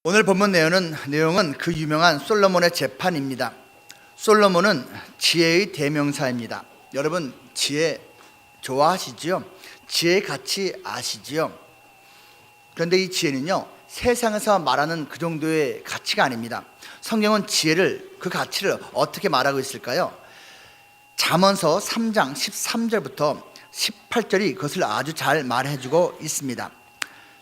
오늘 본문 내용은 그 유명한 솔로몬의 재판입니다. 솔로몬은 지혜의 대명사입니다. 여러분, 지혜 좋아하시지요? 지혜의 가치 아시지요? 그런데 이 지혜는요, 세상에서 말하는 그 정도의 가치가 아닙니다. 성경은 그 가치를 어떻게 말하고 있을까요? 잠언서 3장 13절부터 18절이 그것을 아주 잘 말해주고 있습니다.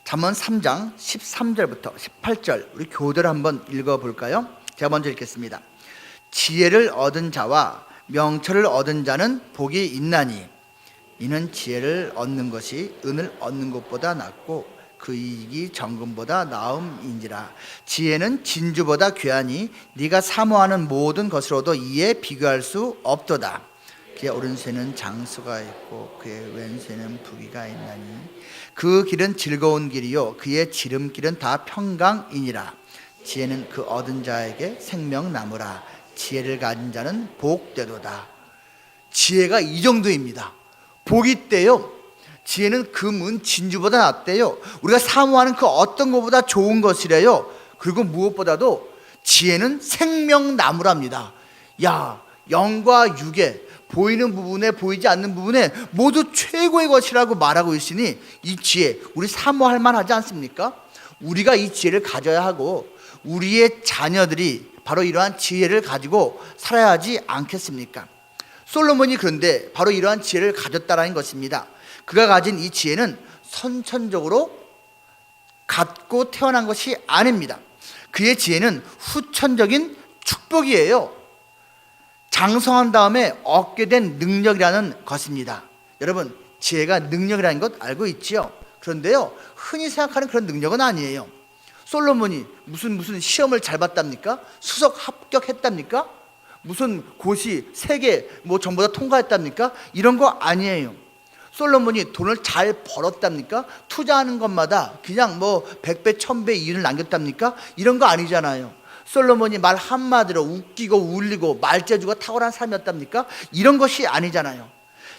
잠언 3장 13절부터 18절, 우리 교대로 한번 읽어볼까요? 제가 먼저 읽겠습니다. 지혜를 얻은 자와 명철을 얻은 자는 복이 있나니 이는 지혜를 얻는 것이 은을 얻는 것보다 낫고 그 이익이 정금보다 나음인지라. 지혜는 진주보다 귀하니 네가 사모하는 모든 것으로도 이에 비교할 수 없도다. 그의 오른손에는 장수가 있고 그의 왼손에는 부귀가 있나니 그 길은 즐거운 길이요 그의 지름길은 다 평강이니라. 지혜는 그 얻은 자에게 생명나무라. 지혜를 가진 자는 복되도다. 지혜가 이 정도입니다. 복이 있대요. 지혜는 금은 진주보다 낫대요. 우리가 사모하는 그 어떤 것보다 좋은 것이래요. 그리고 무엇보다도 지혜는 생명나무랍니다. 야, 영과 육에 보이는 부분에 보이지 않는 부분에 모두 최고의 것이라고 말하고 있으니 이 지혜 우리 사모할 만하지 않습니까? 우리가 이 지혜를 가져야 하고 우리의 자녀들이 바로 이러한 지혜를 가지고 살아야 하지 않겠습니까? 솔로몬이 그런데 바로 이러한 지혜를 가졌다라는 것입니다. 그가 가진 이 지혜는 선천적으로 갖고 태어난 것이 아닙니다. 그의 지혜는 후천적인 축복이에요. 장성한 다음에 얻게 된 능력이라는 것입니다. 여러분, 지혜가 능력이라는 것 알고 있지요? 그런데요, 흔히 생각하는 그런 능력은 아니에요. 솔로몬이 무슨 시험을 잘 봤답니까? 수석 합격했답니까? 무슨 고시 세계 전부 다 통과했답니까? 이런 거 아니에요. 솔로몬이 돈을 잘 벌었답니까? 투자하는 것마다 그냥 100배 1000배 이윤을 남겼답니까? 이런 거 아니잖아요. 솔로몬이 말 한마디로 웃기고 울리고 말재주가 탁월한 사람이었답니까? 이런 것이 아니잖아요.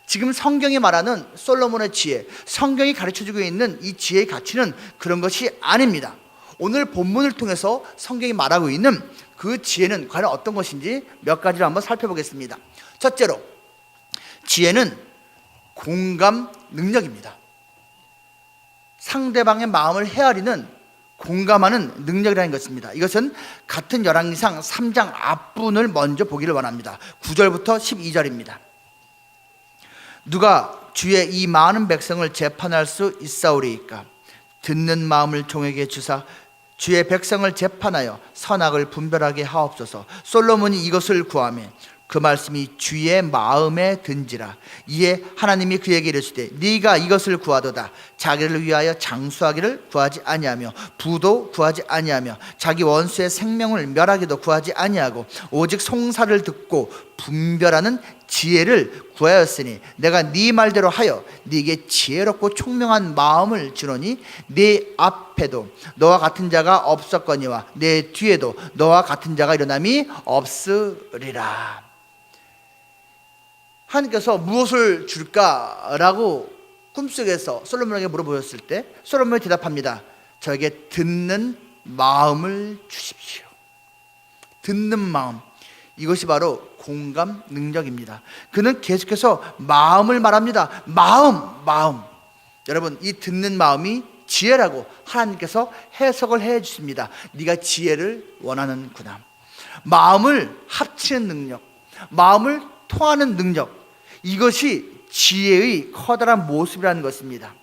지금 성경이 말하는 솔로몬의 지혜, 성경이 가르쳐주고 있는 이 지혜의 가치는 그런 것이 아닙니다. 오늘 본문을 통해서 성경이 말하고 있는 그 지혜는 과연 어떤 것인지 몇 가지를 한번 살펴보겠습니다. 첫째로, 지혜는 공감 능력입니다. 상대방의 마음을 헤아리는 공감하는 능력이라는 것입니다. 이것은 같은 열왕기상 3장 앞부분을 먼저 보기를 원합니다. 9절부터 12절입니다. 누가 주의 이 많은 백성을 재판할 수 있사오리이까? 듣는 마음을 종에게 주사 주의 백성을 재판하여 선악을 분별하게 하옵소서. 솔로몬이 이것을 구하며 그 말씀이 주의 마음에 든지라. 이에 하나님이 그에게 이르시되 네가 이것을 구하도다. 자기를 위하여 장수하기를 구하지 아니하며 부도 구하지 아니하며 자기 원수의 생명을 멸하기도 구하지 아니하고 오직 송사를 듣고 분별하는 지혜를 구하였으니 내가 네 말대로 하여 네게 지혜롭고 총명한 마음을 주노니 네 앞에도 너와 같은 자가 없었거니와 내 뒤에도 너와 같은 자가 일어남이 없으리라. 하나님께서 무엇을 줄까라고 꿈속에서 솔로몬에게 물어보셨을 때 솔로몬이 대답합니다. 저에게 듣는 마음을 주십시오. 듣는 마음, 이것이 바로 공감 능력입니다. 그는 계속해서 마음을 말합니다. 마음. 여러분, 이 듣는 마음이 지혜라고 하나님께서 해석을 해 주십니다. 네가 지혜를 원하는구나. 마음을 합치는 능력, 마음을 통하는 능력, 이것이 지혜의 커다란 모습이라는 것입니다.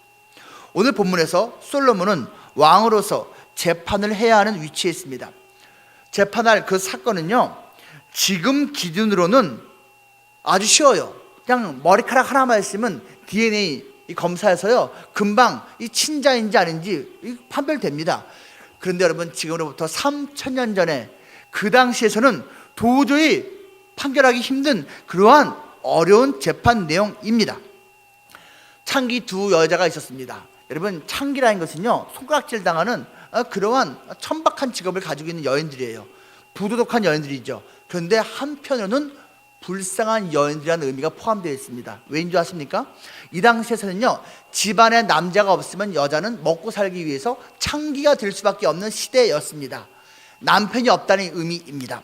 오늘 본문에서 솔로몬은 왕으로서 재판을 해야 하는 위치에 있습니다. 재판할 그 사건은요, 지금 기준으로는 아주 쉬워요. 그냥 머리카락 하나만 있으면 DNA 검사에서요 금방 이 친자인지 아닌지 판별됩니다. 그런데 여러분, 지금으로부터 3000년 전에 그 당시에서는 도저히 판결하기 힘든 그러한 어려운 재판 내용입니다. 창기 두 여자가 있었습니다. 여러분, 창기라는 것은요 손가락질 당하는 그러한 천박한 직업을 가지고 있는 여인들이에요. 부도덕한 여인들이죠. 그런데 한편으로는 불쌍한 여인들이라는 의미가 포함되어 있습니다. 왜인 줄 아십니까? 이 당시에서는요, 집안에 남자가 없으면 여자는 먹고 살기 위해서 창기가 될 수밖에 없는 시대였습니다. 남편이 없다는 의미입니다.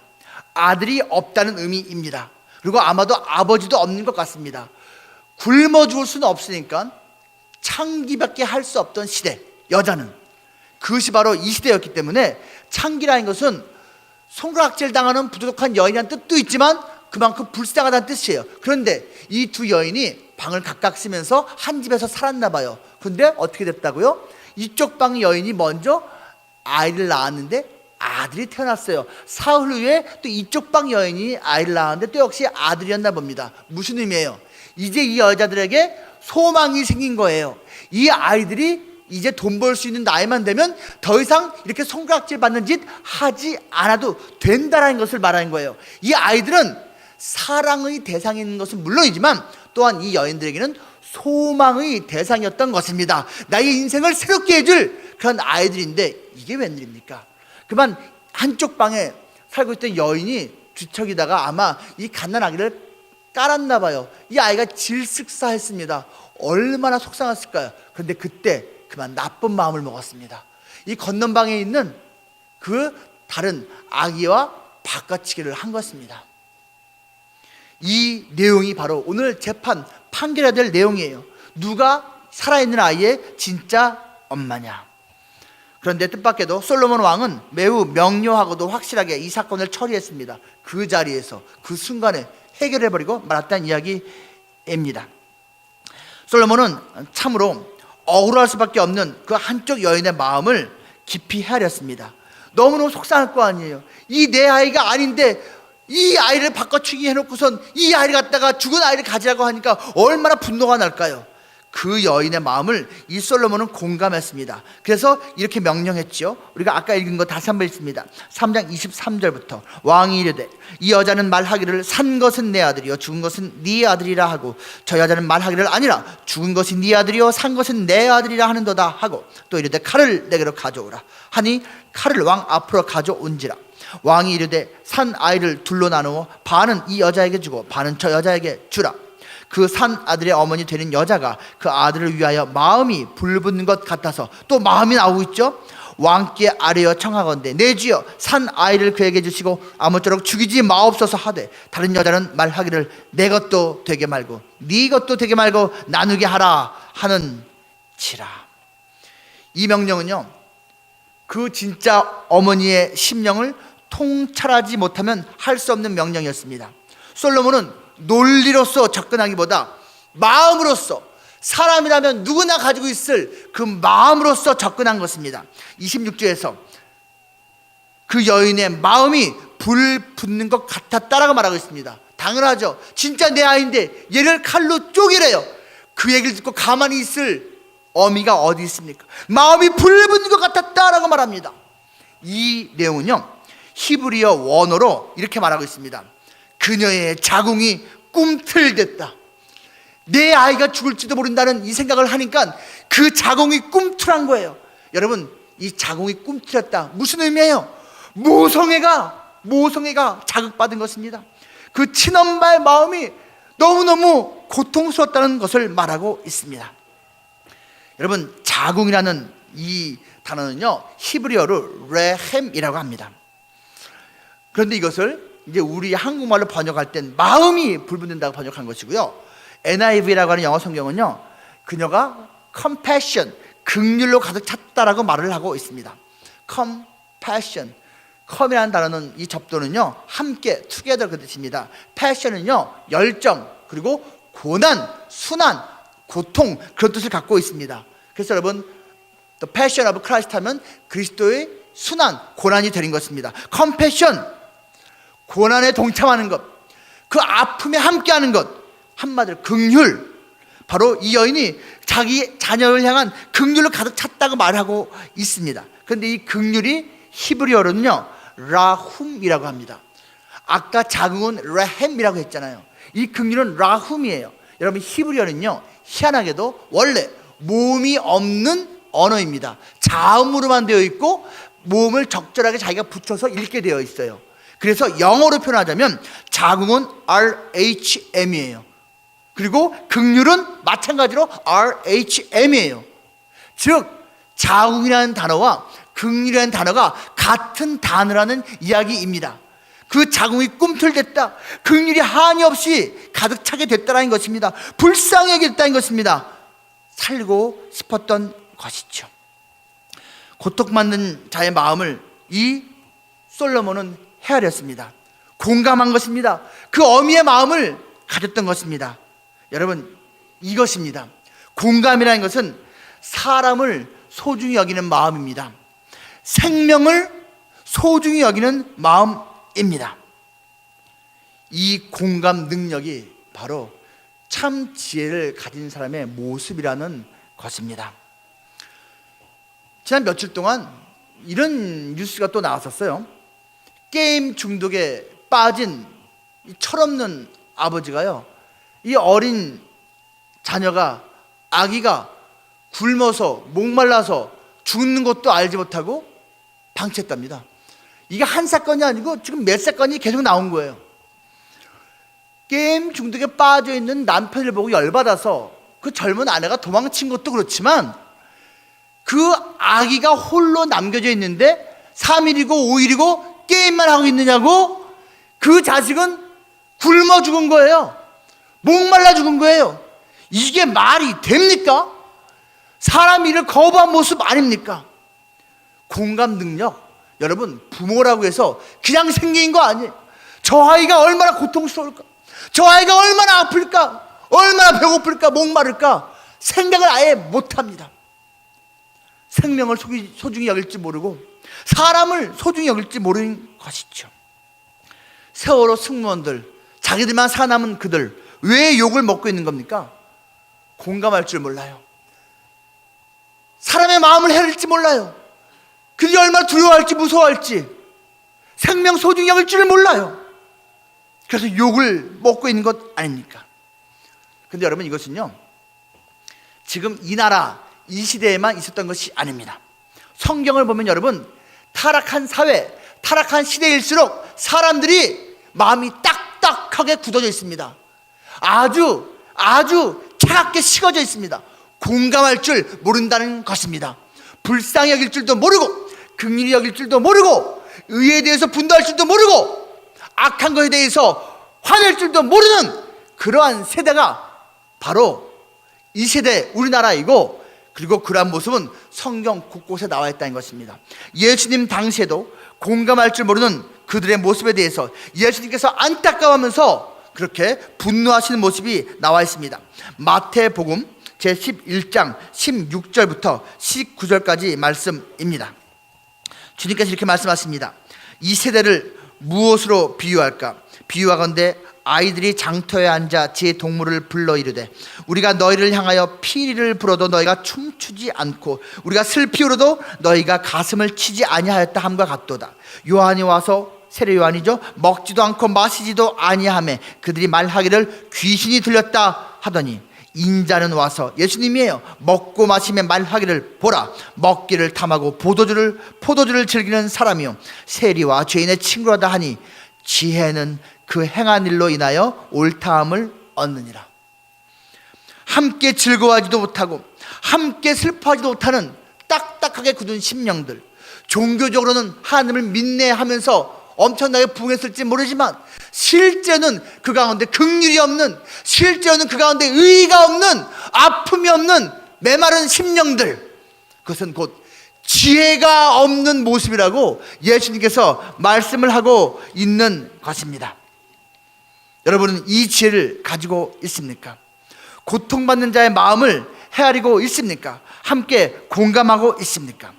아들이 없다는 의미입니다. 그리고 아마도 아버지도 없는 것 같습니다. 굶어 죽을 수는 없으니까 창기밖에 할 수 없던 시대, 여자는. 그것이 바로 이 시대였기 때문에 창기라는 것은 손가락질 당하는 부족한 여인이라는 뜻도 있지만 그만큼 불쌍하다는 뜻이에요. 그런데 이 두 여인이 방을 각각 쓰면서 한 집에서 살았나 봐요. 그런데 어떻게 됐다고요? 이쪽 방 여인이 먼저 아이를 낳았는데 아들이 태어났어요. 사흘 후에 또 이쪽 방 여인이 아이를 낳았는데 또 역시 아들이었나 봅니다. 무슨 의미예요? 이제 이 여자들에게 소망이 생긴 거예요. 이 아이들이 이제 돈 벌 수 있는 나이만 되면 더 이상 이렇게 손가락질 받는 짓 하지 않아도 된다라는 것을 말하는 거예요. 이 아이들은 사랑의 대상인 것은 물론이지만 또한 이 여인들에게는 소망의 대상이었던 것입니다. 나의 인생을 새롭게 해줄 그런 아이들인데 이게 웬일입니까? 그만 한쪽 방에 살고 있던 여인이 뒤척이다가 아마 이 갓난아기를 깔았나 봐요. 이 아이가 질식사했습니다. 얼마나 속상했을까요? 그런데 그때 그만 나쁜 마음을 먹었습니다. 이 건넌방에 있는 그 다른 아기와 바꿔치기를 한 것입니다. 이 내용이 바로 오늘 재판 판결해야 될 내용이에요. 누가 살아있는 아이의 진짜 엄마냐. 그런데 뜻밖에도 솔로몬 왕은 매우 명료하고도 확실하게 이 사건을 처리했습니다. 그 자리에서 그 순간에 해결해버리고 말았다는 이야기입니다. 솔로몬은 참으로 억울할 수밖에 없는 그 한쪽 여인의 마음을 깊이 헤아렸습니다. 너무너무 속상할 거 아니에요. 이 내 아이가 아닌데 이 아이를 바꿔치기 해놓고선 이 아이를 갖다가 죽은 아이를 가지라고 하니까 얼마나 분노가 날까요? 그 여인의 마음을 이 솔로몬은 공감했습니다. 그래서 이렇게 명령했죠. 우리가 아까 읽은 거 다시 한번 읽습니다. 3장 23절부터 왕이 이르되 이 여자는 말하기를 산 것은 내 아들이요 죽은 것은 네 아들이라 하고 저 여자는 말하기를 아니라 죽은 것이 네 아들이요 산 것은 내 아들이라 하는도다 하고 또 이르되 칼을 내게로 가져오라 하니 칼을 왕 앞으로 가져온지라. 왕이 이르되 산 아이를 둘로 나누어 반은 이 여자에게 주고 반은 저 여자에게 주라. 그 산 아들의 어머니 되는 여자가 그 아들을 위하여 마음이 불붙는 것 같아서 또 마음이 나오고 있죠. 왕께 아뢰어 청하건대 내 주여 산 아이를 그에게 주시고 아무쪼록 죽이지 마옵소서 하되 다른 여자는 말하기를 내 것도 되게 말고 네 것도 되게 말고 나누게 하라 하는지라. 이 명령은요, 그 진짜 어머니의 심령을 통찰하지 못하면 할 수 없는 명령이었습니다. 솔로몬은 논리로서 접근하기보다 마음으로서, 사람이라면 누구나 가지고 있을 그 마음으로서 접근한 것입니다. 26절에서 그 여인의 마음이 불 붙는 것 같았다라고 말하고 있습니다. 당연하죠. 진짜 내 아이인데 얘를 칼로 쪼개래요. 그 얘기를 듣고 가만히 있을 어미가 어디 있습니까? 마음이 불 붙는 것 같았다라고 말합니다. 이 내용은요, 히브리어 원어로 이렇게 말하고 있습니다. 그녀의 자궁이 꿈틀댔다. 내 아이가 죽을지도 모른다는 이 생각을 하니까 그 자궁이 꿈틀한 거예요. 여러분, 이 자궁이 꿈틀었다, 무슨 의미예요? 모성애가 자극받은 것입니다. 그 친엄마의 마음이 너무너무 고통스러웠다는 것을 말하고 있습니다. 여러분, 자궁이라는 이 단어는요, 히브리어로 레헴이라고 합니다. 그런데 이것을 이제 우리 한국말로 번역할 땐 마음이 불붙는다고 번역한 것이고요, NIV라고 하는 영어 성경은요, 그녀가 compassion, 긍휼로 가득 찼다라고 말을 하고 있습니다. compassion, com이라는 단어는, 이 접도는요, 함께, together 그 뜻입니다. passion은요, 열정, 그리고 고난, 순환, 고통, 그런 뜻을 갖고 있습니다. 그래서 여러분, The Passion of Christ 하면 그리스도의 순환, 고난이 되는 것입니다. compassion, 고난에 동참하는 것, 그 아픔에 함께하는 것, 한마디로 긍휼. 바로 이 여인이 자기 자녀를 향한 긍휼로 가득 찼다고 말하고 있습니다. 그런데 이 긍휼이 히브리어로는요, 라훔이라고 합니다. 아까 자궁은 레헴이라고 했잖아요. 이 긍휼은 라훔이에요. 여러분, 히브리어는요, 희한하게도 원래 모음이 없는 언어입니다. 자음으로만 되어 있고 모음을 적절하게 자기가 붙여서 읽게 되어 있어요. 그래서 영어로 표현하자면 자궁은 RHM이에요. 그리고 극률은 마찬가지로 RHM이에요. 즉 자궁이라는 단어와 극률이라는 단어가 같은 단어라는 이야기입니다. 그 자궁이 꿈틀댔다, 극률이 한이 없이 가득 차게 됐다는 것입니다. 불쌍하게 됐다는 것입니다. 살고 싶었던 것이죠. 고통받는 자의 마음을 이 솔로몬은 헤아렸습니다. 공감한 것입니다. 그 어미의 마음을 가졌던 것입니다. 여러분, 이것입니다. 공감이라는 것은 사람을 소중히 여기는 마음입니다. 생명을 소중히 여기는 마음입니다. 이 공감 능력이 바로 참 지혜를 가진 사람의 모습이라는 것입니다. 지난 며칠 동안 이런 뉴스가 또 나왔었어요. 게임 중독에 빠진 철없는 아버지가요, 이 어린 자녀가, 아기가 굶어서 목말라서 죽는 것도 알지 못하고 방치했답니다. 이게 한 사건이 아니고 지금 몇 사건이 계속 나온 거예요. 게임 중독에 빠져 있는 남편을 보고 열받아서 그 젊은 아내가 도망친 것도 그렇지만, 그 아기가 홀로 남겨져 있는데 3일이고 5일이고 게임만 하고 있느냐고, 그 자식은 굶어 죽은 거예요. 목말라 죽은 거예요. 이게 말이 됩니까? 사람 일을 거부한 모습 아닙니까? 공감 능력, 여러분, 부모라고 해서 그냥 생긴 거 아니에요. 저 아이가 얼마나 고통스러울까, 저 아이가 얼마나 아플까, 얼마나 배고플까, 목마를까 생각을 아예 못합니다. 생명을 소중히 여길지 모르고 사람을 소중히 여길지 모르는 것이죠. 세월호 승무원들, 자기들만 살아남은 그들, 왜 욕을 먹고 있는 겁니까? 공감할 줄 몰라요. 사람의 마음을 헤아릴지 몰라요. 그들이 얼마나 두려워할지 무서워할지, 생명 소중히 여길 줄을 몰라요. 그래서 욕을 먹고 있는 것 아닙니까? 근데 여러분, 이것은요, 지금 이 나라 이 시대에만 있었던 것이 아닙니다. 성경을 보면 여러분, 타락한 사회, 타락한 시대일수록 사람들이 마음이 딱딱하게 굳어져 있습니다. 아주 차갑게 식어져 있습니다. 공감할 줄 모른다는 것입니다. 불쌍히 여길 줄도 모르고, 긍휼히 여길 줄도 모르고, 의에 대해서 분노할 줄도 모르고, 악한 것에 대해서 화낼 줄도 모르는 그러한 세대가 바로 이 세대 우리나라이고, 그리고 그러한 모습은 성경 곳곳에 나와 있다는 것입니다. 예수님 당시에도 공감할 줄 모르는 그들의 모습에 대해서 예수님께서 안타까워하면서 그렇게 분노하시는 모습이 나와 있습니다. 마태복음 제11장 16절부터 19절까지 말씀입니다. 주님께서 이렇게 말씀하십니다. 이 세대를 무엇으로 비유할까? 비유하건대 아이들이 장터에 앉아 제 동물을 불러 이르되, 우리가 너희를 향하여 피리를 불어도 너희가 춤추지 않고, 우리가 슬피 울어도 너희가 가슴을 치지 아니하였다 함과 같도다. 요한이 와서, 세례 요한이죠, 먹지도 않고 마시지도 아니하매 그들이 말하기를 귀신이 들렸다 하더니, 인자는 와서, 예수님이에요, 먹고 마시며 말하기를 보라, 먹기를 탐하고 포도주를 즐기는 사람이요 세리와 죄인의 친구라다 하니 지혜는 그 행한 일로 인하여 옳다함을 얻느니라. 함께 즐거워하지도 못하고 함께 슬퍼하지도 못하는 딱딱하게 굳은 심령들, 종교적으로는 하나님을 믿네하면서 엄청나게 부흥했을지 모르지만 실제는 그 가운데 긍휼이 없는, 실제는 그 가운데 의의가 없는, 아픔이 없는 메마른 심령들, 그것은 곧 지혜가 없는 모습이라고 예수님께서 말씀을 하고 있는 것입니다. 여러분은 이 지혜를 가지고 있습니까? 고통받는 자의 마음을 헤아리고 있습니까? 함께 공감하고 있습니까?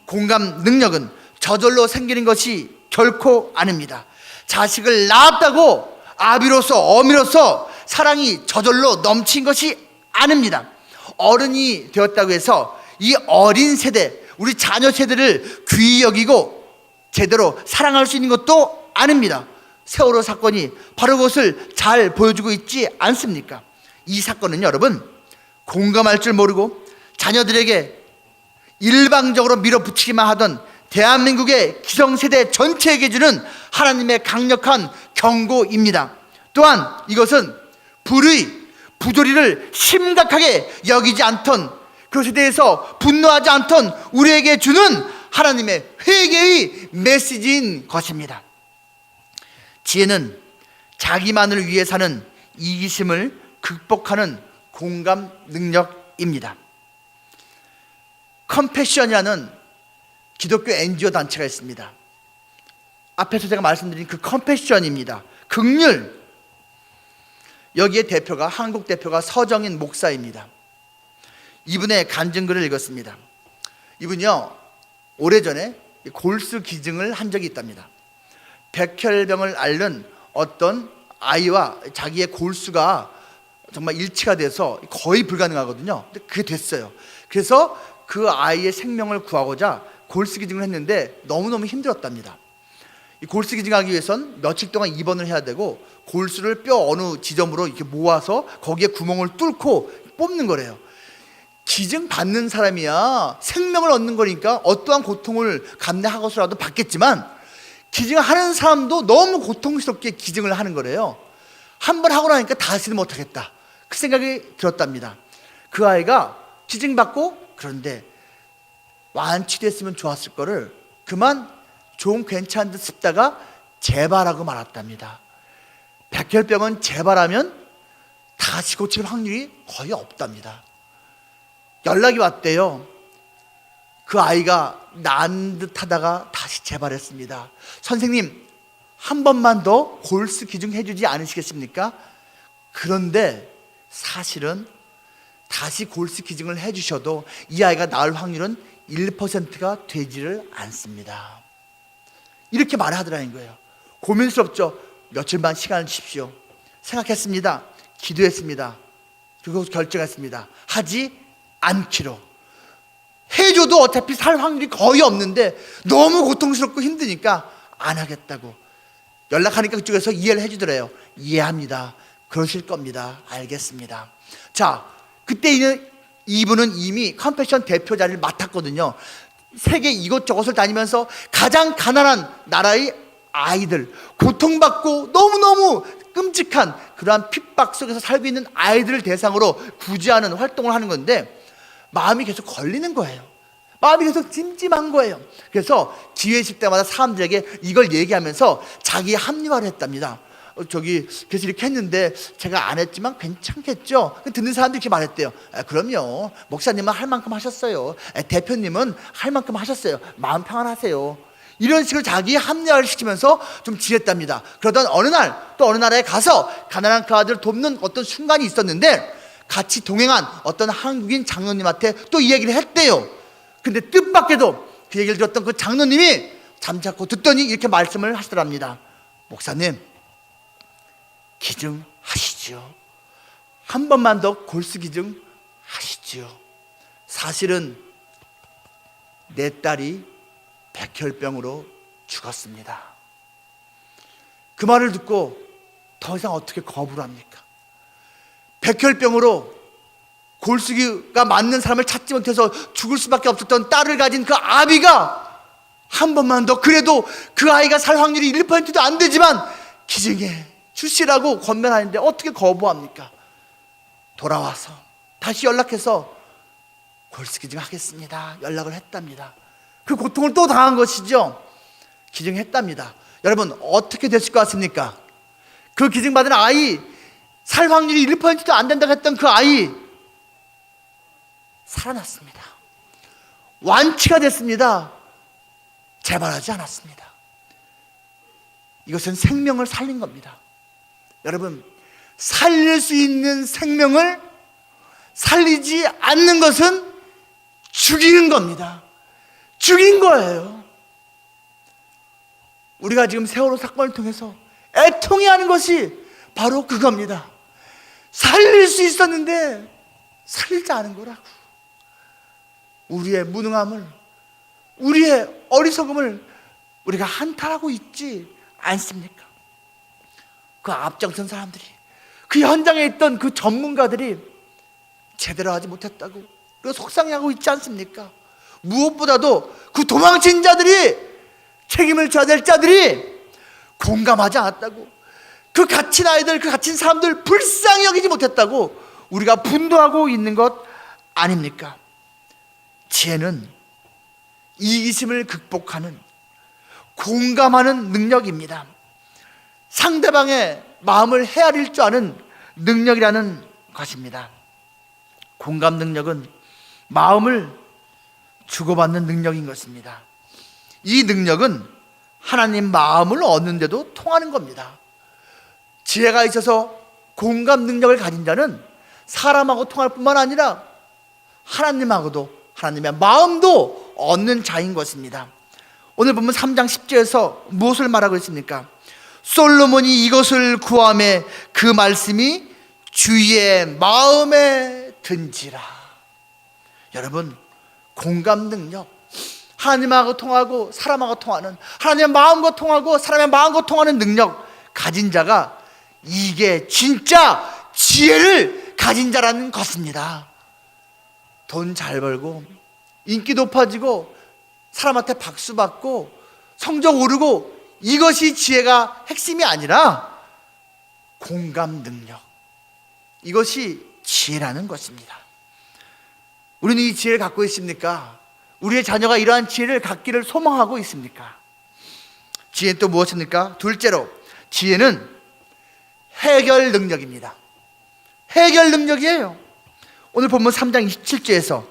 공감 능력은 저절로 생기는 것이 결코 아닙니다. 자식을 낳았다고 아비로서 어미로서 사랑이 저절로 넘친 것이 아닙니다. 어른이 되었다고 해서 이 어린 세대, 우리 자녀 세대를 귀히 여기고 제대로 사랑할 수 있는 것도 아닙니다. 세월호 사건이 바로 그것을 잘 보여주고 있지 않습니까? 이 사건은 여러분, 공감할 줄 모르고 자녀들에게 일방적으로 밀어붙이기만 하던 대한민국의 기성세대 전체에게 주는 하나님의 강력한 경고입니다. 또한 이것은 부조리를 심각하게 여기지 않던, 그것에 대해서 분노하지 않던 우리에게 주는 하나님의 회개의 메시지인 것입니다. 지혜는 자기만을 위해 사는 이기심을 극복하는 공감 능력입니다. 컴패션이라는 기독교 NGO 단체가 있습니다. 앞에서 제가 말씀드린 그 컴패션입니다. 긍휼. 여기에 대표가, 한국 대표가 서정인 목사입니다. 이분의 간증글을 읽었습니다. 이분이요, 오래전에 골수 기증을 한 적이 있답니다. 백혈병을 앓는 어떤 아이와 자기의 골수가 정말 일치가 돼서 거의 불가능하거든요. 근데 그게 됐어요. 그래서 그 아이의 생명을 구하고자 골수 기증을 했는데 너무너무 힘들었답니다. 이 골수 기증하기 위해선 며칠 동안 입원을 해야 되고, 골수를 뼈 어느 지점으로 이렇게 모아서 거기에 구멍을 뚫고 뽑는 거래요. 기증 받는 사람이야 생명을 얻는 거니까 어떠한 고통을 감내하고서라도 받겠지만, 기증하는 사람도 너무 고통스럽게 기증을 하는 거래요. 한 번 하고 나니까 다시는 못하겠다, 그 생각이 들었답니다. 그 아이가 기증받고, 그런데 완치됐으면 좋았을 거를 그만 좀 괜찮은 듯 싶다가 재발하고 말았답니다. 백혈병은 재발하면 다시 고칠 확률이 거의 없답니다. 연락이 왔대요. 그 아이가 난 듯 하다가 다시 재발했습니다. 선생님, 한 번만 더 골수 기증해 주지 않으시겠습니까? 그런데 사실은 다시 골수 기증을 해 주셔도 이 아이가 나을 확률은 1%가 되지를 않습니다. 이렇게 말하더라는 거예요. 고민스럽죠? 며칠만 시간을 주십시오. 생각했습니다. 기도했습니다. 그리고 결정했습니다. 하지 않기로. 해줘도 어차피 살 확률이 거의 없는데 너무 고통스럽고 힘드니까 안 하겠다고. 연락하니까 그쪽에서 이해를 해주더래요. 이해합니다. 그러실 겁니다. 알겠습니다. 자, 그때 이분은 이미 컴패션 대표 자리를 맡았거든요. 세계 이곳저곳을 다니면서 가장 가난한 나라의 아이들, 고통받고 너무너무 끔찍한 그러한 핍박 속에서 살고 있는 아이들을 대상으로 구제하는 활동을 하는 건데, 마음이 계속 걸리는 거예요. 마음이 계속 찜찜한 거예요. 그래서 기회 있을 때마다 사람들에게 이걸 얘기하면서 자기 합리화를 했답니다. 그래서 이렇게 했는데 제가 안 했지만 괜찮겠죠? 듣는 사람들이 이렇게 말했대요. 그럼요, 목사님은 할 만큼 하셨어요. 대표님은 할 만큼 하셨어요. 마음 평안하세요. 이런 식으로 자기 합리화를 시키면서 좀 지냈답니다. 그러던 어느 날, 또 어느 나라에 가서 가난한 그 아들을 돕는 어떤 순간이 있었는데, 같이 동행한 어떤 한국인 장로님한테 또 이 얘기를 했대요. 근데 뜻밖에도 그 얘기를 들었던 그 장로님이 잠자코 듣더니 이렇게 말씀을 하시더랍니다. 목사님, 기증하시지요. 한 번만 더 골수 기증하시지요. 사실은 내 딸이 백혈병으로 죽었습니다. 그 말을 듣고 더 이상 어떻게 거부를 합니까? 백혈병으로 골수가 맞는 사람을 찾지 못해서 죽을 수밖에 없었던 딸을 가진 그 아비가 한 번만 더, 그래도 그 아이가 살 확률이 1%도 안 되지만 기증해 주시라고 권면하는데 어떻게 거부합니까? 돌아와서 다시 연락해서 골수 기증하겠습니다 연락을 했답니다. 그 고통을 또 당한 것이죠. 기증했답니다. 여러분, 어떻게 됐을 것 같습니까? 그 기증받은 아이, 살 확률이 1%도 안 된다고 했던 그 아이 살아났습니다. 완치가 됐습니다. 재발하지 않았습니다. 이것은 생명을 살린 겁니다. 여러분, 살릴 수 있는 생명을 살리지 않는 것은 죽이는 겁니다. 죽인 거예요. 우리가 지금 세월호 사건을 통해서 애통해하는 것이 바로 그겁니다. 살릴 수 있었는데 살리지 않은 거라고. 우리의 무능함을, 우리의 어리석음을 우리가 한탄하고 있지 않습니까? 그 앞장선 사람들이, 그 현장에 있던 그 전문가들이 제대로 하지 못했다고 그 속상해하고 있지 않습니까? 무엇보다도 그 도망친 자들이, 책임을 져야 될 자들이 공감하지 않았다고, 그 갇힌 아이들, 그 갇힌 사람들 불쌍히 여기지 못했다고 우리가 분노하고 있는 것 아닙니까? 지혜는 이기심을 극복하는, 공감하는 능력입니다. 상대방의 마음을 헤아릴 줄 아는 능력이라는 것입니다. 공감 능력은 마음을 주고받는 능력인 것입니다. 이 능력은 하나님 마음을 얻는데도 통하는 겁니다. 지혜가 있어서 공감 능력을 가진 자는 사람하고 통할 뿐만 아니라 하나님하고도, 하나님의 마음도 얻는 자인 것입니다. 오늘 보면 3장 10절에서 무엇을 말하고 있습니까? 솔로몬이 이것을 구하매 그 말씀이 주의 마음에 든지라. 여러분, 공감 능력, 하나님하고 통하고 사람하고 통하는, 하나님의 마음과 통하고 사람의 마음과 통하는 능력 가진 자가, 이게 진짜 지혜를 가진 자라는 것입니다. 돈 잘 벌고 인기 높아지고 사람한테 박수 받고 성적 오르고, 이것이 지혜가 핵심이 아니라 공감 능력, 이것이 지혜라는 것입니다. 우리는 이 지혜를 갖고 있습니까? 우리의 자녀가 이러한 지혜를 갖기를 소망하고 있습니까? 지혜는 또 무엇입니까? 둘째로, 지혜는 해결 능력입니다. 해결 능력이에요. 오늘 본문 3장 27절에서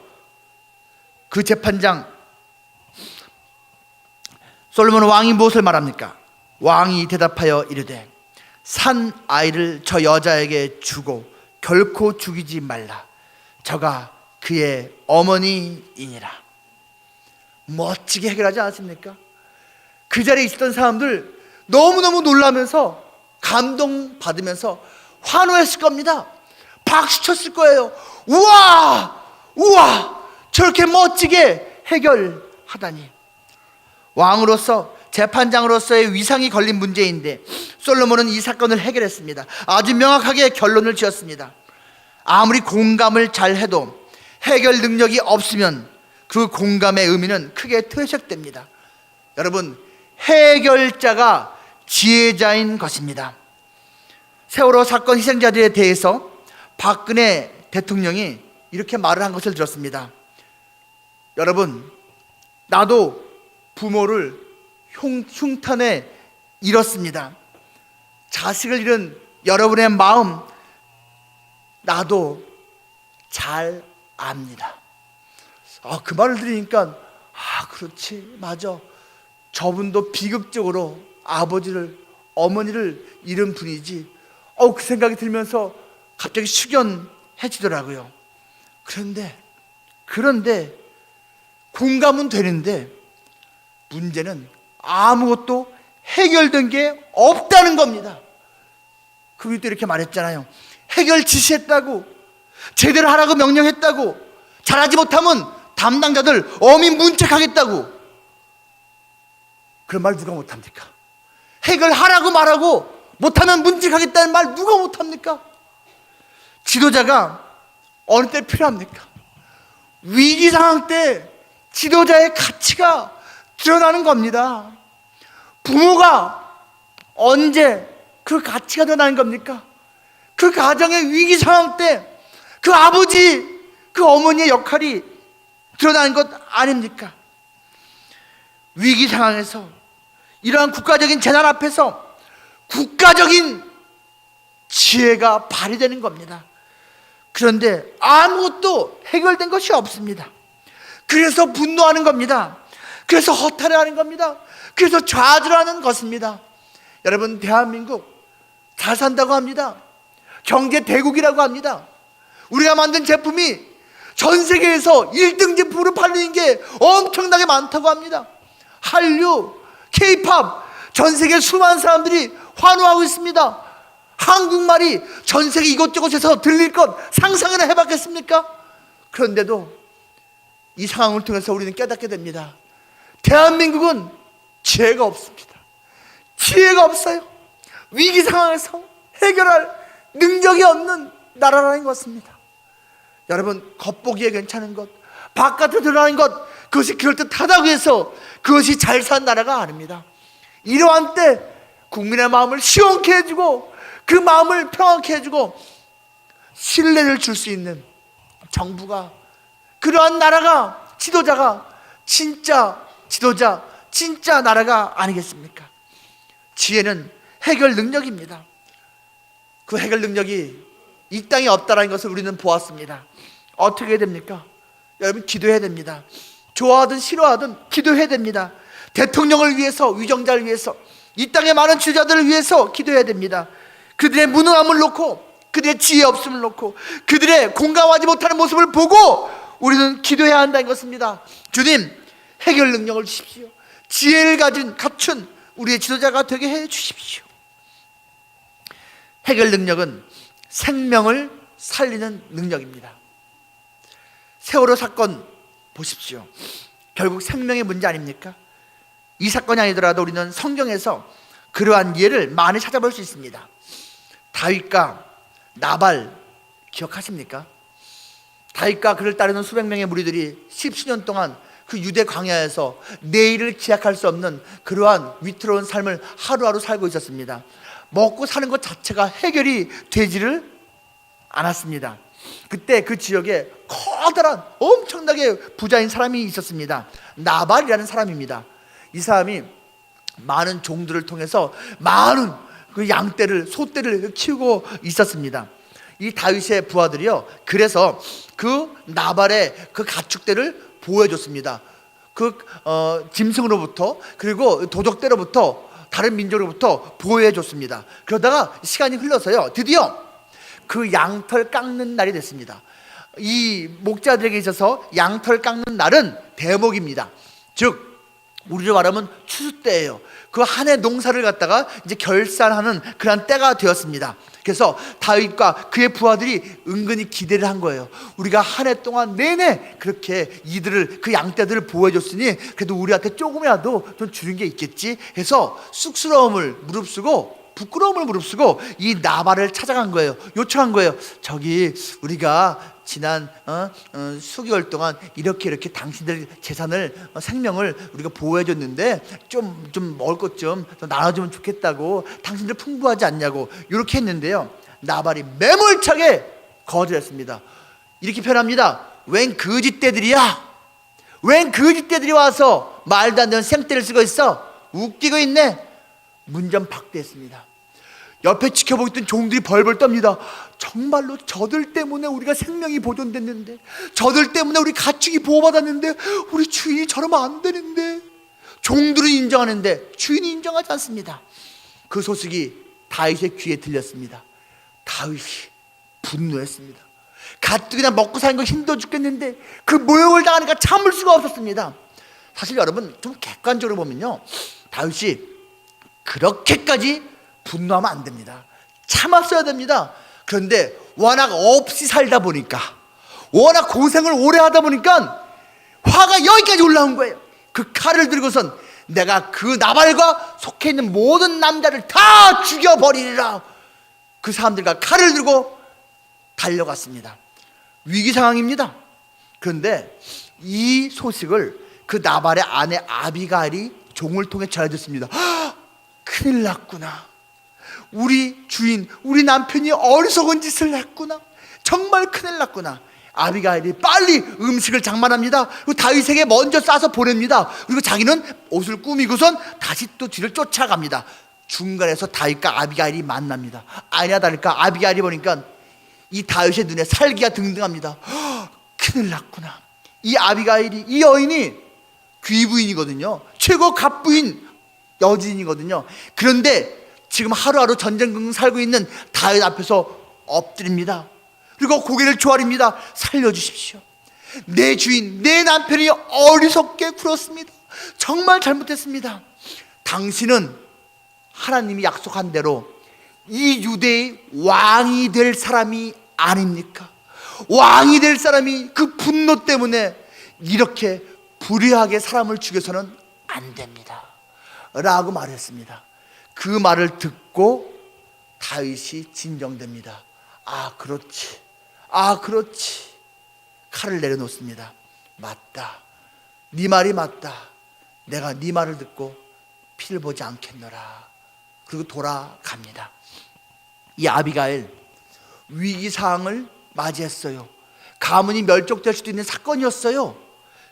그 재판장 솔로몬 왕이 무엇을 말합니까? 왕이 대답하여 이르되 산 아이를 저 여자에게 주고 결코 죽이지 말라. 저가 그의 어머니이니라. 멋지게 해결하지 않았습니까? 그 자리에 있었던 사람들 너무너무 놀라면서 감동받으면서 환호했을 겁니다. 박수 쳤을 거예요. 우와! 우와! 저렇게 멋지게 해결하다니. 왕으로서, 재판장으로서의 위상이 걸린 문제인데 솔로몬은 이 사건을 해결했습니다. 아주 명확하게 결론을 지었습니다. 아무리 공감을 잘 해도 해결 능력이 없으면 그 공감의 의미는 크게 퇴색됩니다. 여러분, 해결자가 지혜자인 것입니다. 세월호 사건 희생자들에 대해서 박근혜 대통령이 이렇게 말을 한 것을 들었습니다. 여러분, 나도 부모를 흉탄에 잃었습니다. 자식을 잃은 여러분의 마음 나도 잘 압니다. 그 말을 들으니까 그렇지, 맞아, 저분도 비극적으로 아버지를, 어머니를 잃은 분이지. 그 생각이 들면서 갑자기 숙연해지더라고요. 그런데 공감은 되는데 문제는 아무것도 해결된 게 없다는 겁니다. 그분이 또 이렇게 말했잖아요. 해결 지시했다고, 제대로 하라고 명령했다고, 잘하지 못하면 담당자들 어민 문책하겠다고. 그런 말 누가 못합니까? 해결하라고 말하고 못하면 문책하겠다는 말 누가 못합니까? 지도자가 어느 때 필요합니까? 위기 상황 때 지도자의 가치가 드러나는 겁니다. 부모가 언제 그 가치가 드러나는 겁니까? 그 가정의 위기 상황 때 그 아버지, 그 어머니의 역할이 드러나는 것 아닙니까? 위기 상황에서, 이러한 국가적인 재난 앞에서 국가적인 지혜가 발휘되는 겁니다. 그런데 아무것도 해결된 것이 없습니다. 그래서 분노하는 겁니다. 그래서 허탈해하는 겁니다. 그래서 좌절하는 것입니다. 여러분, 대한민국 잘 산다고 합니다. 경제 대국이라고 합니다. 우리가 만든 제품이 전 세계에서 1등 제품으로 팔리는 게 엄청나게 많다고 합니다. 한류, K-팝, 전 세계 수많은 사람들이 환호하고 있습니다. 한국말이 전 세계 이곳저곳에서 들릴 것 상상이나 해봤겠습니까? 그런데도 이 상황을 통해서 우리는 깨닫게 됩니다. 대한민국은 지혜가 없습니다. 지혜가 없어요. 위기 상황에서 해결할 능력이 없는 나라라는 것입니다. 여러분, 겉보기에 괜찮은 것, 바깥으로 드러나는 것, 그것이 그럴듯하다고 해서 그것이 잘 산 나라가 아닙니다. 이러한 때 국민의 마음을 시원케 해주고 그 마음을 평안케 해주고 신뢰를 줄 수 있는 정부가, 그러한 나라가, 지도자가 진짜 지도자, 진짜 나라가 아니겠습니까? 지혜는 해결 능력입니다. 그 해결 능력이 이 땅에 없다는 것을 우리는 보았습니다. 어떻게 해야 됩니까? 여러분, 기도해야 됩니다. 좋아하든 싫어하든 기도해야 됩니다. 대통령을 위해서, 위정자를 위해서, 이 땅의 많은 지도자들을 위해서 기도해야 됩니다. 그들의 무능함을 놓고, 그들의 지혜 없음을 놓고, 그들의 공감하지 못하는 모습을 보고 우리는 기도해야 한다는 것입니다. 주님, 해결 능력을 주십시오. 지혜를 갖춘 우리의 지도자가 되게 해 주십시오. 해결 능력은 생명을 살리는 능력입니다. 세월호 사건 보십시오. 결국 생명의 문제 아닙니까? 이 사건이 아니더라도 우리는 성경에서 그러한 예를 많이 찾아볼 수 있습니다. 다윗과 나발 기억하십니까? 다윗과 그를 따르는 수백 명의 무리들이 십수년 동안 그 유대 광야에서 내일을 기약할 수 없는 그러한 위태로운 삶을 하루하루 살고 있었습니다. 먹고 사는 것 자체가 해결이 되지를 않았습니다. 그때 그 지역에 커다란 엄청나게 부자인 사람이 있었습니다. 나발이라는 사람입니다. 이 사람이 많은 종들을 통해서 많은 그 양떼를, 소떼를 키우고 있었습니다. 이 다윗의 부하들이요, 그래서 그 나발의 그 가축대를 보호해줬습니다. 그 짐승으로부터, 그리고 도적대로부터, 다른 민족으로부터 보호해줬습니다. 그러다가 시간이 흘러서요, 드디어 그 양털 깎는 날이 됐습니다. 이 목자들에게 있어서 양털 깎는 날은 대목입니다. 즉 우리로 말하면 추수 때예요. 그 한 해 농사를 갖다가 이제 결산하는 그런 때가 되었습니다. 그래서 다윗과 그의 부하들이 은근히 기대를 한 거예요. 우리가 한 해 동안 내내 그렇게 이들을, 그 양떼들을 보호해줬으니 그래도 우리한테 조금이라도 좀 주는 게 있겠지 해서 쑥스러움을 무릅쓰고, 부끄러움을 무릅쓰고 이 나발을 찾아간 거예요. 요청한 거예요. 저기 우리가 지난 수개월 동안 이렇게 당신들 재산을, 생명을 우리가 보호해줬는데 좀 먹을 것 좀 나눠주면 좋겠다고, 당신들 풍부하지 않냐고 이렇게 했는데요, 나발이 매몰차게 거절했습니다. 이렇게 표현합니다. 웬 거짓대들이야? 웬 거짓대들이 와서 말도 안 되는 생떼를 쓰고 있어? 웃기고 있네. 문전박대했습니다. 옆에 지켜보고 있던 종들이 벌벌 떱니다. 정말로 저들 때문에 우리가 생명이 보존됐는데, 저들 때문에 우리 가축이 보호받았는데, 우리 주인이 저러면 안 되는데. 종들은 인정하는데 주인이 인정하지 않습니다. 그 소식이 다윗의 귀에 들렸습니다. 다윗이 분노했습니다. 가뜩이나 먹고 사는 거 힘들어 죽겠는데 그 모욕을 당하니까 참을 수가 없었습니다. 사실 여러분, 좀 객관적으로 보면요, 다윗이 그렇게까지 분노하면 안 됩니다. 참았어야 됩니다. 그런데 워낙 없이 살다 보니까, 워낙 고생을 오래 하다 보니까 화가 여기까지 올라온 거예요. 그 칼을 들고선 내가 그 나발과 속해 있는 모든 남자를 다 죽여버리리라. 그 사람들과 칼을 들고 달려갔습니다. 위기 상황입니다. 그런데 이 소식을 그 나발의 아내 아비가일이 종을 통해 전해줬습니다. 큰일 났구나. 우리 주인, 우리 남편이 어리석은 짓을 했구나. 정말 큰일 났구나. 아비가일이 빨리 음식을 장만합니다. 그리고 다윗에게 먼저 싸서 보냅니다. 그리고 자기는 옷을 꾸미고선 다시 또 뒤를 쫓아갑니다. 중간에서 다윗과 아비가일이 만납니다. 아니나 다를까 아비가일이 보니까 이 다윗의 눈에 살기가 등등합니다. 큰일 났구나. 이 아비가일이, 이 여인이 귀부인이거든요. 최고 갑부인 여진이거든요. 그런데 지금 하루하루 전쟁긍긍 살고 있는 다윗 앞에서 엎드립니다. 그리고 고개를 조아립니다. 살려주십시오. 내 주인, 내 남편이 어리석게 굴었습니다. 정말 잘못했습니다. 당신은 하나님이 약속한 대로 이 유대의 왕이 될 사람이 아닙니까? 왕이 될 사람이 그 분노 때문에 이렇게 불의하게 사람을 죽여서는 안 됩니다 라고 말했습니다. 그 말을 듣고 다윗이 진정됩니다. 그렇지. 칼을 내려놓습니다. 맞다. 네 말이 맞다. 내가 네 말을 듣고 피를 보지 않겠노라 그리고 돌아갑니다. 이 아비가일 위기상황을 맞이했어요. 가문이 멸족될 수도 있는 사건이었어요.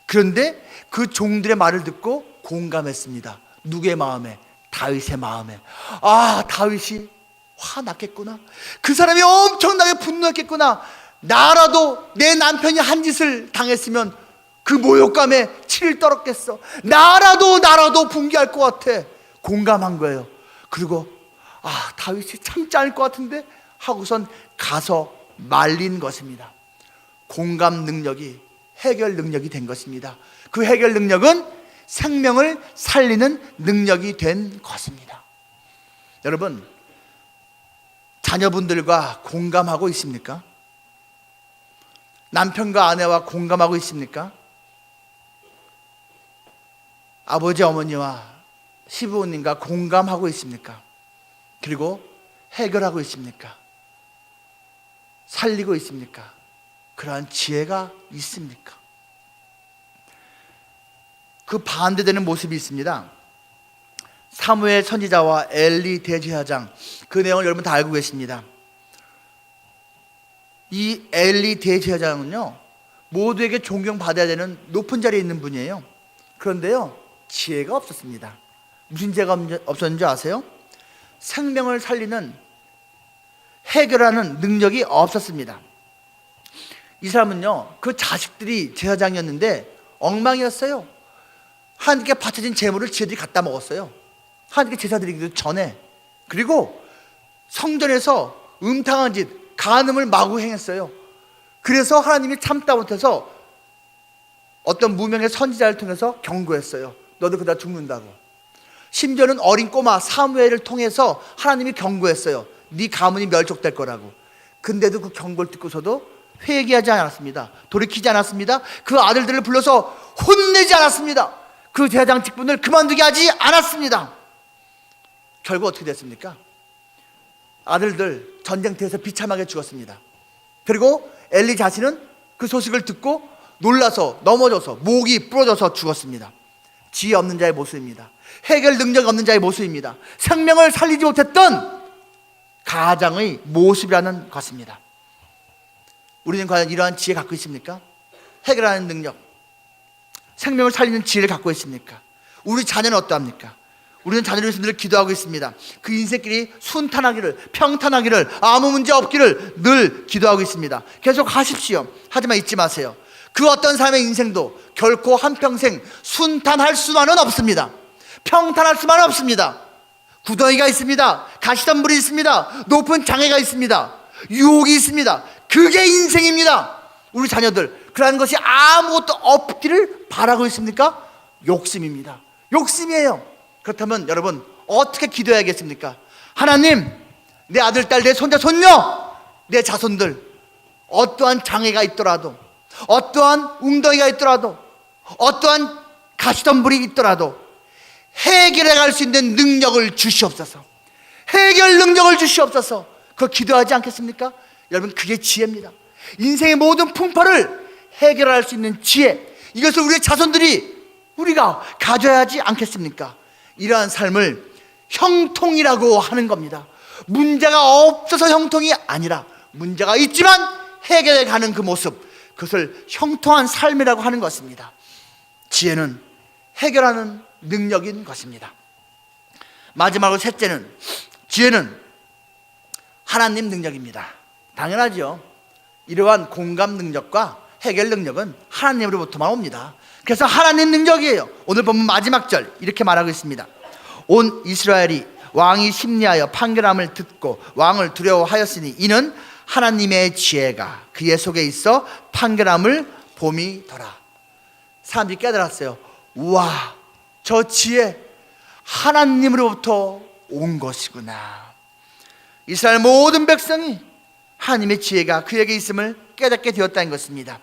그런데 그 종들의 말을 듣고 공감했습니다. 누구의 마음에? 다윗의 마음에. 아, 다윗이 화났겠구나. 그 사람이 엄청나게 분노했겠구나. 나라도 내 남편이 한 짓을 당했으면 그 모욕감에 치를 떨었겠어. 나라도 붕괴할 것 같아. 공감한 거예요. 그리고 다윗이 참지 않을 것 같은데 하고선 가서 말린 것입니다. 공감 능력이 해결 능력이 된 것입니다. 그 해결 능력은 생명을 살리는 능력이 된 것입니다. 여러분, 자녀분들과 공감하고 있습니까? 남편과 아내와 공감하고 있습니까? 아버지 어머니와 시부모님과 공감하고 있습니까? 그리고 해결하고 있습니까? 살리고 있습니까? 그러한 지혜가 있습니까? 그 반대되는 모습이 있습니다. 사무엘 선지자와 엘리 대제사장, 그 내용을 여러분 다 알고 계십니다. 이 엘리 대제사장은요, 모두에게 존경받아야 되는 높은 자리에 있는 분이에요. 그런데요, 지혜가 없었습니다. 무슨 지혜가 없었는지 아세요? 생명을 살리는, 해결하는 능력이 없었습니다. 이 사람은요, 그 자식들이 제사장이었는데 엉망이었어요. 하나님께 바쳐진 재물을 지들이 갖다 먹었어요. 하나님께 제사 드리기도 전에. 그리고 성전에서 음탕한 짓, 간음을 마구 행했어요. 그래서 하나님이 참다 못해서 어떤 무명의 선지자를 통해서 경고했어요. 너도 그러다 죽는다고. 심지어는 어린 꼬마 사무엘을 통해서 하나님이 경고했어요. 네 가문이 멸족될 거라고. 근데도 그 경고를 듣고서도 회개하지 않았습니다. 돌이키지 않았습니다. 그 아들들을 불러서 혼내지 않았습니다. 그 대장 직분을 그만두게 하지 않았습니다. 결국 어떻게 됐습니까? 아들들 전쟁터에서 비참하게 죽었습니다. 그리고 엘리 자신은 그 소식을 듣고 놀라서 넘어져서 목이 부러져서 죽었습니다. 지혜 없는 자의 모습입니다. 해결 능력 없는 자의 모습입니다. 생명을 살리지 못했던 가장의 모습이라는 것입니다. 우리는 과연 이러한 지혜 갖고 있습니까? 해결하는 능력, 생명을 살리는 지혜를 갖고 있습니까? 우리 자녀는 어떠합니까? 우리는 자녀를 위해서 늘 기도하고 있습니다. 그 인생길이 순탄하기를, 평탄하기를, 아무 문제 없기를 늘 기도하고 있습니다. 계속 하십시오. 하지만 잊지 마세요. 그 어떤 사람의 인생도 결코 한평생 순탄할 수만은 없습니다. 평탄할 수만은 없습니다. 구덩이가 있습니다. 가시덤불이 있습니다. 높은 장애가 있습니다. 유혹이 있습니다. 그게 인생입니다. 우리 자녀들 그러한 것이 아무것도 없기를 바라고 있습니까? 욕심입니다. 욕심이에요. 그렇다면 여러분 어떻게 기도해야겠습니까? 하나님, 내 아들, 딸, 내 손자, 손녀, 내 자손들 어떠한 장애가 있더라도, 어떠한 웅덩이가 있더라도, 어떠한 가시덤불이 있더라도 해결해 갈 수 있는 능력을 주시옵소서. 해결 능력을 주시옵소서. 그거 기도하지 않겠습니까? 여러분, 그게 지혜입니다. 인생의 모든 풍파를 해결할 수 있는 지혜, 이것을 우리의 자손들이 우리가 가져야 하지 않겠습니까? 이러한 삶을 형통이라고 하는 겁니다. 문제가 없어서 형통이 아니라 문제가 있지만 해결해 가는 그 모습, 그것을 형통한 삶이라고 하는 것입니다. 지혜는 해결하는 능력인 것입니다. 마지막으로 셋째는, 지혜는 하나님 능력입니다. 당연하죠. 이러한 공감 능력과 해결 능력은 하나님으로부터만 옵니다. 그래서 하나님 능력이에요. 오늘 보면 마지막 절 이렇게 말하고 있습니다. 온 이스라엘이 왕이 심리하여 판결함을 듣고 왕을 두려워하였으니 이는 하나님의 지혜가 그의 속에 있어 판결함을 봄이더라. 사람들이 깨달았어요. 우와, 저 지혜 하나님으로부터 온 것이구나. 이스라엘 모든 백성이 하나님의 지혜가 그에게 있음을 깨닫게 되었다는 것입니다.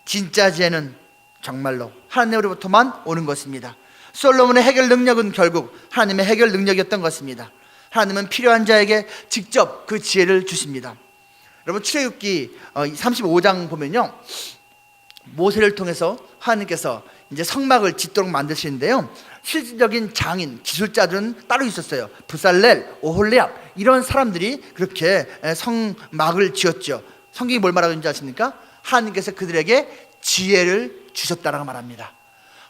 진짜 지혜는 정말로 하나님으로부터만 오는 것입니다. 솔로몬의 해결 능력은 결국 하나님의 해결 능력이었던 것입니다. 하나님은 필요한 자에게 직접 그 지혜를 주십니다. 여러분, 출애굽기 35장 보면요, 모세를 통해서 하나님께서 이제 성막을 짓도록 만드시는데요, 실질적인 장인, 기술자들은 따로 있었어요. 부살렐, 오홀리압 이런 사람들이 그렇게 성막을 지었죠. 성경이 뭘 말하고 있는지 아십니까? 하나님께서 그들에게 지혜를 주셨다라고 말합니다.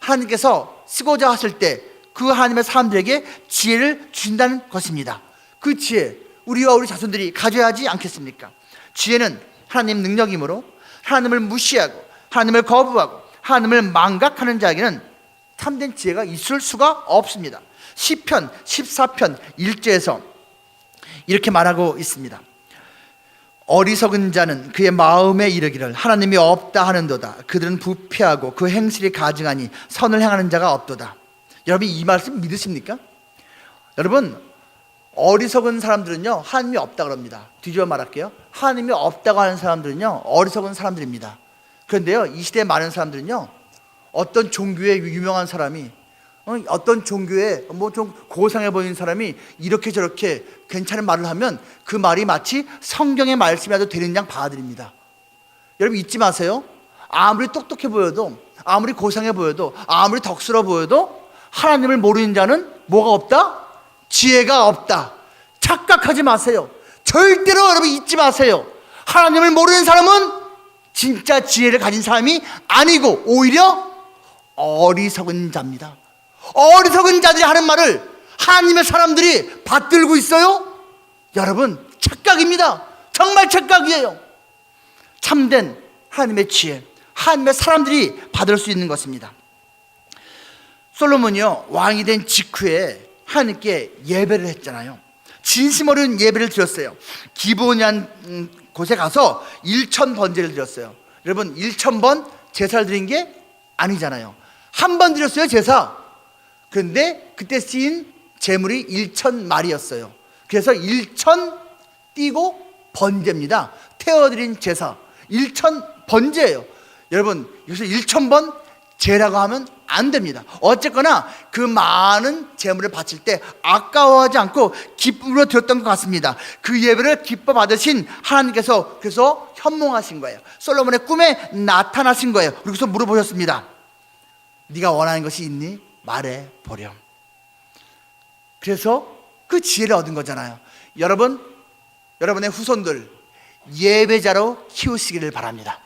하나님께서 쓰고자 하실 때 그 하나님의 사람들에게 지혜를 주신다는 것입니다. 그 지혜, 우리와 우리 자손들이 가져야 하지 않겠습니까? 지혜는 하나님 능력이므로 하나님을 무시하고 하나님을 거부하고 하나님을 망각하는 자에게는 참된 지혜가 있을 수가 없습니다. 시편 14편 1절에서 이렇게 말하고 있습니다. 어리석은 자는 그의 마음에 이르기를 하나님이 없다 하는도다. 그들은 부패하고 그 행실이 가증하니 선을 행하는 자가 없도다. 여러분, 이 말씀 믿으십니까? 여러분, 어리석은 사람들은요, 하나님이 없다 그럽니다. 뒤집어 말할게요. 하나님이 없다고 하는 사람들은요, 어리석은 사람들입니다. 그런데요, 이 시대에 많은 사람들은요, 어떤 종교에 유명한 사람이, 어떤 종교에 뭐 좀 고상해 보이는 사람이 이렇게 저렇게 괜찮은 말을 하면 그 말이 마치 성경의 말씀이라도 되는 양 받아들입니다. 여러분, 잊지 마세요. 아무리 똑똑해 보여도, 아무리 고상해 보여도, 아무리 덕스러워 보여도 하나님을 모르는 자는 뭐가 없다? 지혜가 없다. 착각하지 마세요. 절대로 여러분 잊지 마세요. 하나님을 모르는 사람은 진짜 지혜를 가진 사람이 아니고 오히려 어리석은 자입니다. 어리석은 자들이 하는 말을 하나님의 사람들이 받들고 있어요? 여러분, 착각입니다. 정말 착각이에요. 참된 하나님의 지혜, 하나님의 사람들이 받을 수 있는 것입니다. 솔로몬이요, 왕이 된 직후에 하나님께 예배를 했잖아요. 진심 어린 예배를 드렸어요. 기브온이라는 곳에 가서 1000번제를 드렸어요. 여러분, 1000번 제사를 드린 게 아니잖아요. 한 번 드렸어요, 제사. 그런데 그때 쓰인 제물이 1000마리였어요. 그래서 1000 띄고 번제입니다. 태워드린 제사 1000번제예요. 여러분, 여기서 1000번 제라고 하면 안 됩니다. 어쨌거나 그 많은 제물을 바칠 때 아까워하지 않고 기쁨으로 드렸던 것 같습니다. 그 예배를 기뻐 받으신 하나님께서 그래서 현몽하신 거예요. 솔로몬의 꿈에 나타나신 거예요. 그래서 물어보셨습니다. 네가 원하는 것이 있니? 말해 보렴. 그래서 그 지혜를 얻은 거잖아요. 여러분, 여러분의 후손들 예배자로 키우시기를 바랍니다.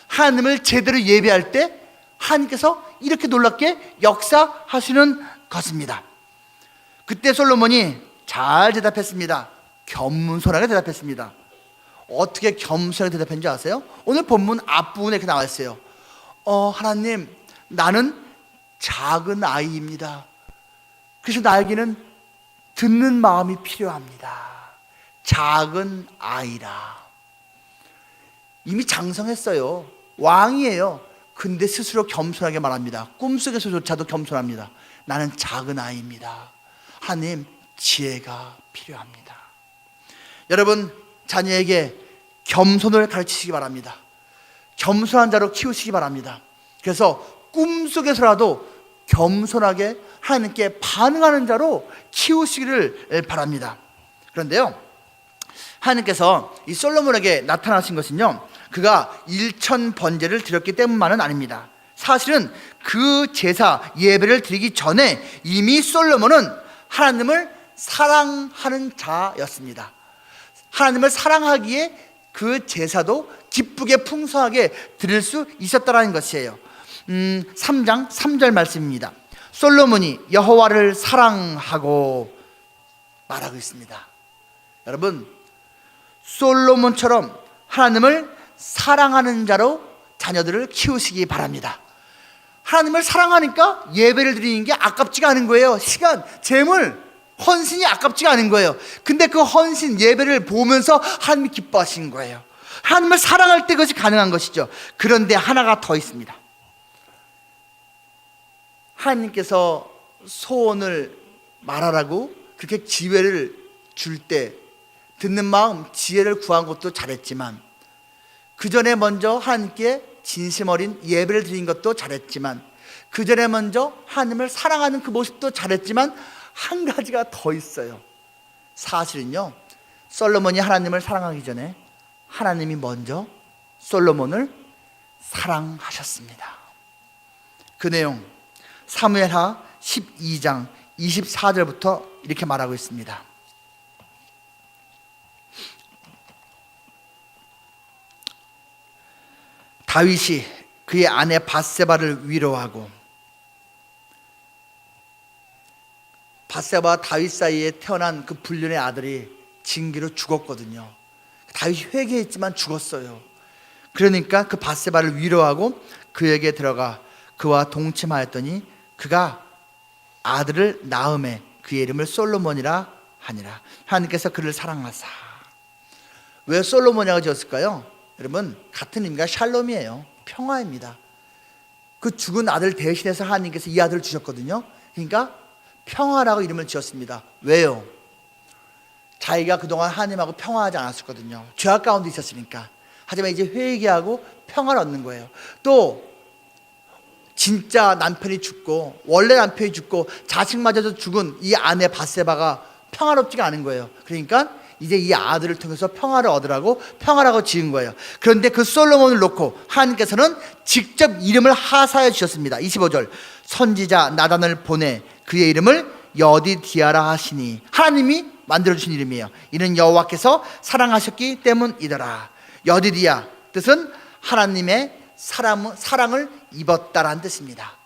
하나님을 제대로 예배할 때 하나님께서 이렇게 놀랍게 역사하시는 것입니다. 그때 솔로몬이 잘 대답했습니다. 겸손하게 대답했습니다. 어떻게 겸손하게 대답했는지 아세요? 오늘 본문 앞부분에 이렇게 나와 있어요. 하나님, 나는 작은 아이입니다. 그래서 나에게는 듣는 마음이 필요합니다. 작은 아이라. 이미 장성했어요. 왕이에요. 근데 스스로 겸손하게 말합니다. 꿈속에서조차도 겸손합니다. 나는 작은 아이입니다. 하나님, 지혜가 필요합니다. 여러분, 자녀에게 겸손을 가르치시기 바랍니다. 겸손한 자로 키우시기 바랍니다. 그래서 꿈속에서라도 겸손하게 하나님께 반응하는 자로 키우시기를 바랍니다. 그런데요, 하나님께서 이 솔로몬에게 나타나신 것은요, 그가 1000번제를 드렸기 때문만은 아닙니다. 사실은 그 제사 예배를 드리기 전에 이미 솔로몬은 하나님을 사랑하는 자였습니다. 하나님을 사랑하기에 그 제사도 기쁘게 풍성하게 드릴 수 있었다는 것이에요. 3장 3절 말씀입니다. 솔로몬이 여호와를 사랑하고 말하고 있습니다. 여러분, 솔로몬처럼 하나님을 사랑하는 자로 자녀들을 키우시기 바랍니다. 하나님을 사랑하니까 예배를 드리는 게 아깝지가 않은 거예요. 시간, 재물, 헌신이 아깝지가 않은 거예요. 근데 그 헌신, 예배를 보면서 하나님이 기뻐하시는 거예요. 하나님을 사랑할 때 그것이 가능한 것이죠. 그런데 하나가 더 있습니다. 하나님께서 소원을 말하라고 그렇게 기회를 줄 때 듣는 마음, 지혜를 구한 것도 잘했지만, 그 전에 먼저 하나님께 진심 어린 예배를 드린 것도 잘했지만, 그 전에 먼저 하나님을 사랑하는 그 모습도 잘했지만, 한 가지가 더 있어요. 사실은요, 솔로몬이 하나님을 사랑하기 전에 하나님이 먼저 솔로몬을 사랑하셨습니다. 그 내용 사무엘하 12장 24절부터 이렇게 말하고 있습니다. 다윗이 그의 아내 밧세바를 위로하고, 밧세바와 다윗 사이에 태어난 그 불륜의 아들이 징계로 죽었거든요. 다윗이 회개했지만 죽었어요. 그러니까 그 밧세바를 위로하고 그에게 들어가 그와 동침하였더니 그가 아들을 낳음에 그의 이름을 솔로몬이라 하니라. 하나님께서 그를 사랑하사. 왜 솔로몬이라고 지었을까요? 여러분, 같은 의미가 샬롬이에요. 평화입니다. 그 죽은 아들 대신해서 하나님께서 이 아들을 주셨거든요. 그러니까 평화라고 이름을 지었습니다. 왜요? 자기가 그동안 하나님하고 평화하지 않았었거든요. 죄악 가운데 있었으니까. 하지만 이제 회개하고 평화를 얻는 거예요. 또 진짜 남편이 죽고, 원래 남편이 죽고 자식마저도 죽은 이 아내 밧세바가 평화롭지가 않은 거예요. 그러니까 이제 이 아들을 통해서 평화를 얻으라고 평화라고 지은 거예요. 그런데 그 솔로몬을 놓고 하나님께서는 직접 이름을 하사해 주셨습니다. 25절, 선지자 나단을 보내 그의 이름을 여디디아라 하시니. 하나님이 만들어주신 이름이에요. 이는 여호와께서 사랑하셨기 때문이더라. 여디디아 뜻은 하나님의 사랑을 입었다라는 뜻입니다.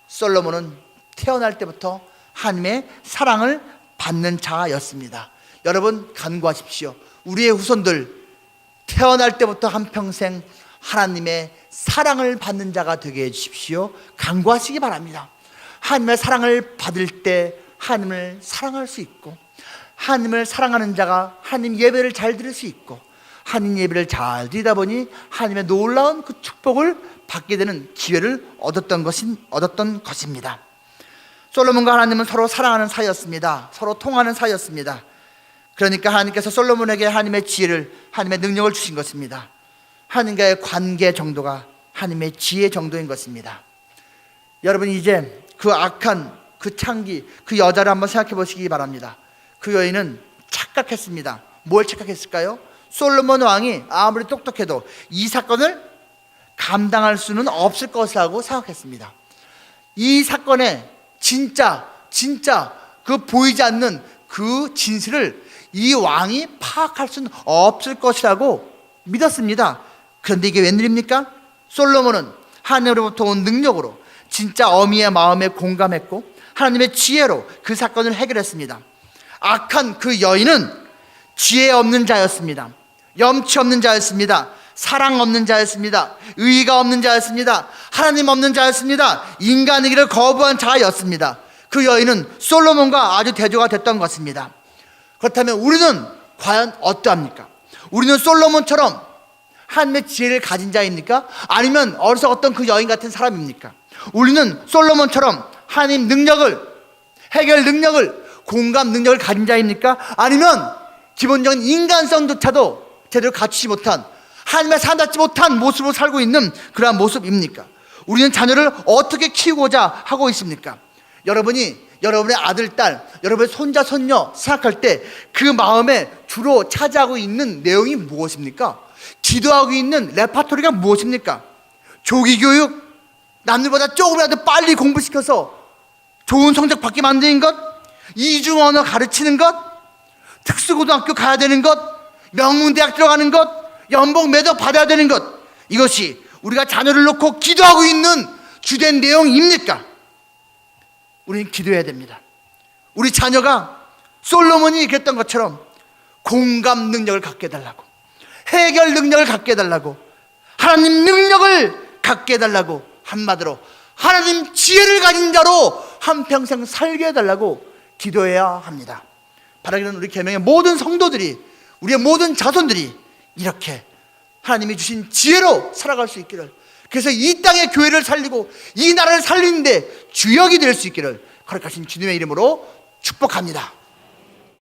솔로몬은 태어날 때부터 하나님의 사랑을 받는 자였습니다. 여러분, 간구하십시오. 우리의 후손들 태어날 때부터 한평생 하나님의 사랑을 받는 자가 되게 해주십시오. 간구하시기 바랍니다. 하나님의 사랑을 받을 때 하나님을 사랑할 수 있고, 하나님을 사랑하는 자가 하나님 예배를 잘 드릴 수 있고, 하나님 예배를 잘 드리다 보니 하나님의 놀라운 그 축복을 받게 되는 기회를 얻었던 것입니다. 솔로몬과 하나님은 서로 사랑하는 사이였습니다. 서로 통하는 사이였습니다. 그러니까 하나님께서 솔로몬에게 하나님의 지혜를, 하나님의 능력을 주신 것입니다. 하나님과의 관계 정도가 하나님의 지혜 정도인 것입니다. 여러분, 이제 그 악한 그 창기, 그 여자를 한번 생각해 보시기 바랍니다. 그 여인은 착각했습니다. 뭘 착각했을까요? 솔로몬 왕이 아무리 똑똑해도 이 사건을 감당할 수는 없을 것이라고 생각했습니다. 이 사건의 진짜 그 보이지 않는 그 진실을 이 왕이 파악할 수는 없을 것이라고 믿었습니다. 그런데 이게 웬일입니까? 솔로몬은 하나님으로부터 온 능력으로 진짜 어미의 마음에 공감했고 하나님의 지혜로 그 사건을 해결했습니다. 악한 그 여인은 지혜 없는 자였습니다. 염치 없는 자였습니다. 사랑 없는 자였습니다. 의의가 없는 자였습니다. 하나님 없는 자였습니다. 인간이기를 거부한 자였습니다. 그 여인은 솔로몬과 아주 대조가 됐던 것입니다. 그렇다면 우리는 과연 어떠합니까? 우리는 솔로몬처럼 하나님의 지혜를 가진 자입니까? 아니면 어디서 어떤 그 여인 같은 사람입니까? 우리는 솔로몬처럼 하나님 능력을, 해결 능력을, 공감 능력을 가진 자입니까? 아니면 기본적인 인간성조차도 제대로 갖추지 못한, 하나님의 사랑받지 못한 모습으로 살고 있는 그러한 모습입니까? 우리는 자녀를 어떻게 키우고자 하고 있습니까? 여러분이 여러분의 아들, 딸, 여러분의 손자, 손녀 생각할 때 그 마음에 주로 차지하고 있는 내용이 무엇입니까? 기도하고 있는 레파토리가 무엇입니까? 조기교육, 남들보다 조금이라도 빨리 공부시켜서 좋은 성적 받게 만드는 것, 이중 언어 가르치는 것, 특수고등학교 가야 되는 것, 명문대학 들어가는 것, 연봉 매덕 받아야 되는 것, 이것이 우리가 자녀를 놓고 기도하고 있는 주된 내용입니까? 우리는 기도해야 됩니다. 우리 자녀가 솔로몬이 그랬던 것처럼 공감 능력을 갖게 해달라고, 해결 능력을 갖게 해달라고, 하나님 능력을 갖게 해달라고, 한마디로 하나님 지혜를 가진 자로 한평생 살게 해달라고 기도해야 합니다. 바라기는 우리 계명의 모든 성도들이, 우리의 모든 자손들이 이렇게 하나님이 주신 지혜로 살아갈 수 있기를, 그래서 이 땅의 교회를 살리고 이 나라를 살리는데 주역이 될 수 있기를 거룩하신 주님의 이름으로 축복합니다.